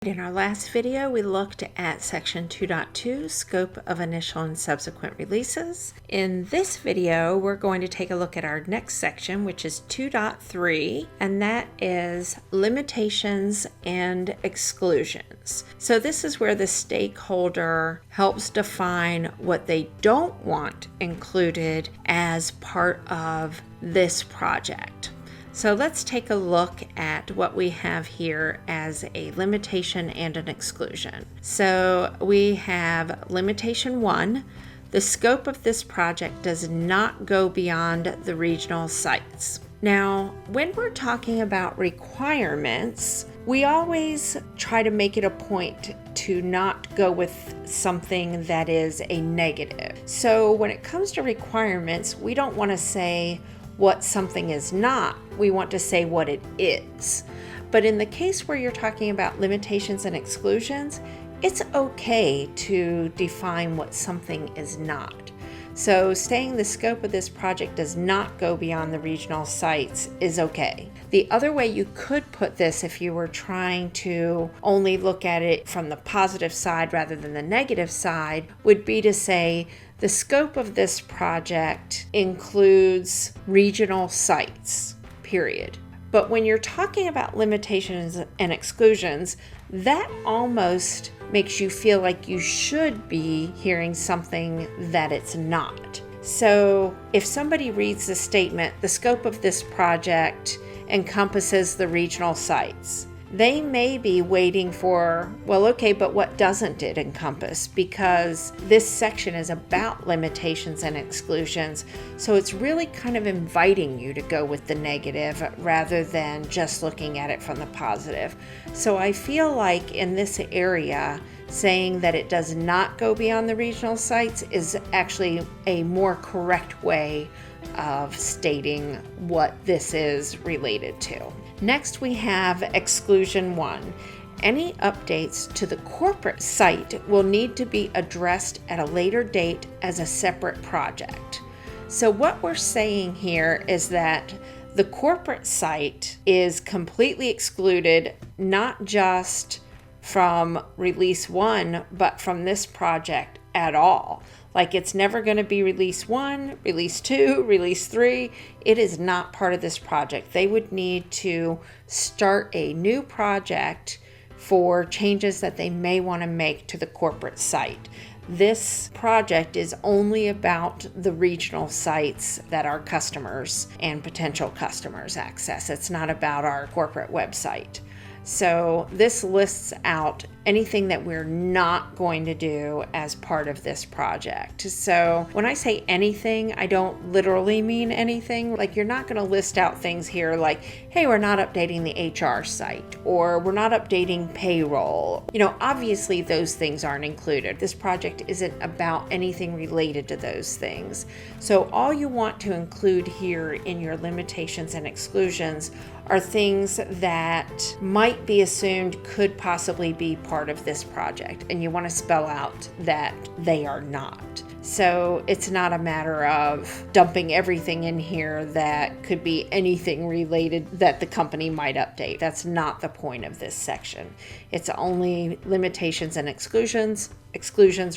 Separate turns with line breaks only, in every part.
In our last video, we looked at section 2.2, scope of initial and subsequent releases. In this video, we're going to take a look at our next section, which is 2.3, and that is limitations and exclusions. So this is where the stakeholder helps define what they don't want included as part of this project. So let's take a look at what we have here as a limitation and an exclusion. So we have limitation 1. The scope of this project does not go beyond the regional sites. Now, when we're talking about requirements, we always try to make it a point to not go with something that is a negative. So when it comes to requirements, we don't want to say what something is not, we want to say what it is. But in the case where you're talking about limitations and exclusions, it's okay to define what something is not. So saying the scope of this project does not go beyond the regional sites is okay. The other way you could put this, if you were trying to only look at it from the positive side rather than the negative side, would be to say the scope of this project includes regional sites, period. But when you're talking about limitations and exclusions, that almost makes you feel like you should be hearing something that it's not. So if somebody reads the statement, the scope of this project encompasses the regional sites, they may be waiting for, well, okay, but what doesn't it encompass? Because this section is about limitations and exclusions. So it's really kind of inviting you to go with the negative rather than just looking at it from the positive. So I feel like in this area, saying that it does not go beyond the regional sites is actually a more correct way of stating what this is related to. Next, we have exclusion 1. Any updates to the corporate site will need to be addressed at a later date as a separate project. So what we're saying here is that the corporate site is completely excluded, not just from release 1, but from this project at all. Like it's never going to be release 1, release 2, release 3. It is not part of this project. They would need to start a new project for changes that they may want to make to the corporate site. This project is only about the regional sites that our customers and potential customers access. It's not about our corporate website. So this lists out anything that we're not going to do as part of this project. So when I say anything, I don't literally mean anything. Like you're not going to list out things here like, hey, we're not updating the HR site or we're not updating payroll. Obviously those things aren't included. This project isn't about anything related to those things. So all you want to include here in your limitations and exclusions are things that might be assumed could possibly be part of this project, and you want to spell out that they are not. So it's not a matter of dumping everything in here that could be anything related that the company might update. That's not the point of this section. It's only limitations and exclusions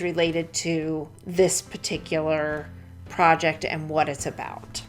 related to this particular project and what it's about.